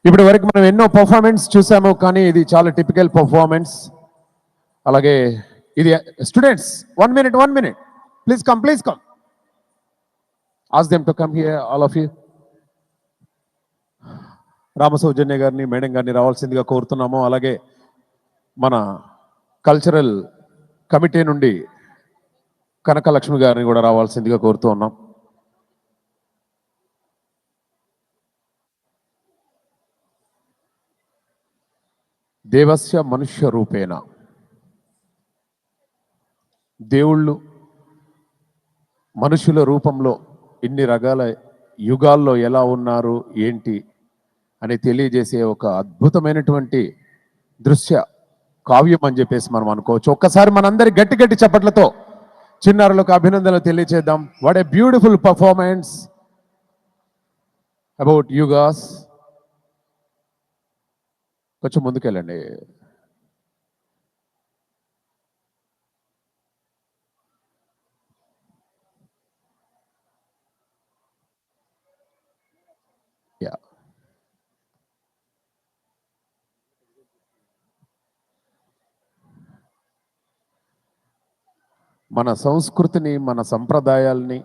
ఇప్పటి వరకు మనం ఎన్నో పర్ఫార్మెన్స్ చూసాము, కానీ ఇది చాలా టిపికల్ పర్ఫార్మెన్స్. అలాగే ఇది students 1 minute please come ask them to come here all of you. Ramasowjanya గారిని, మేడం గారిని రావాల్సిందిగా కోరుతున్నాము. అలాగే మన కల్చరల్ కమిటీ నుండి కనకలక్ష్మి గారిని కూడా రావాల్సిందిగా కోరుతూ ఉన్నాం. దేవస్య మనుష్య రూపేణ, దేవుళ్ళు మనుషుల రూపంలో ఇన్ని రకాల యుగాల్లో ఎలా ఉన్నారు ఏంటి అని తెలియజేసే ఒక అద్భుతమైనటువంటి దృశ్య కావ్యం అని చెప్పేసి మనం అనుకోవచ్చు. ఒక్కసారి మనందరి గట్టి గట్టి చప్పట్లతో చిన్నారులకు అభినందనలు తెలియజేద్దాం. What a beautiful performance about yugas. కొంచెం ముందుకెళ్ళండి. మన సంస్కృతిని, మన సంప్రదాయాల్ని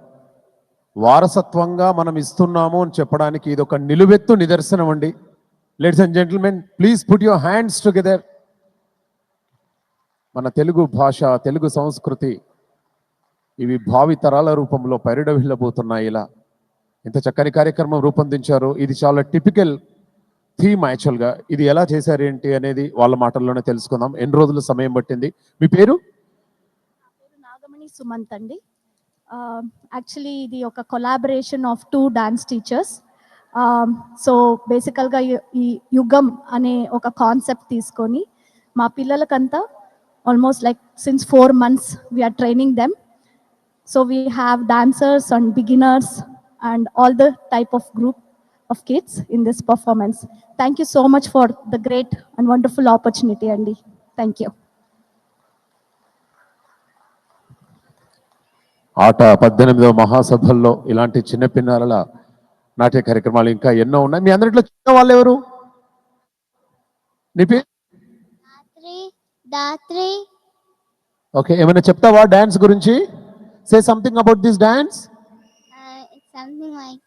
వారసత్వంగా మనం ఇస్తున్నాము అని చెప్పడానికి ఇది ఒక నిలువెత్తు నిదర్శనం అండి. Ladies and gentlemen, please put your hands together. మన తెలుగు భాష, తెలుగు సంస్కృతి ఇవి భావి తరాల రూపంలో పరిడవిల్లబోతున్నాయి. ఇలా ఇంత చక్కని కార్యక్రమం రూపొందించారు. ఇది చాలా టిపికల్ థీమ్. యాక్చువల్గా ఇది ఎలా చేశారు ఏంటి అనేది వాళ్ళ మాటల్లోనే తెలుసుకుందాం. ఎన్ని రోజులు సమయం పట్టింది? మీ పేరు? నాగమణి సుమంత్ అండి. యాక్చువల్లీ ఇది ఒక collaboration of 2 dance teachers. So బేసికల్గా ఈ యుగం అనే ఒక కాన్సెప్ట్ తీసుకొని మా పిల్లలకంతా almost like since 4 months we're training them. So we have dancers and beginners and all the type of group of kids in this performance. Thank you so much for the great and wonderful opportunity, Andy. Thank you. ఆట 18వ మహాసభల్లో ఇలాంటి చిన్న పిన్నల నాట్య కార్యక్రమాలు ఇంకా ఎన్నో ఉన్నాయి. మీ అందరిలో చిన్న వాళ్ళు ఎవరు? నీ పేరు? దాత్రి. ఓకే, ఏమైనా చెప్తావా డాన్స్ గురించి? Say something about this dance. Something like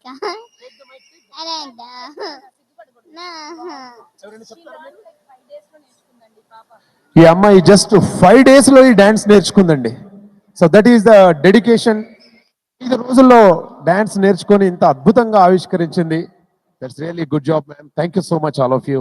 ఈ అమ్మాయి జస్ట్ 5 days లో ఈ డాన్స్ నేర్చుకుందండి. So that is the dedication. 5 రోజుల్లో డాన్స్ నేర్చుకొని ఇంత అద్భుతంగా ఆవిష్కరించింది. That's really good job ma'am. Thank you so much all of you.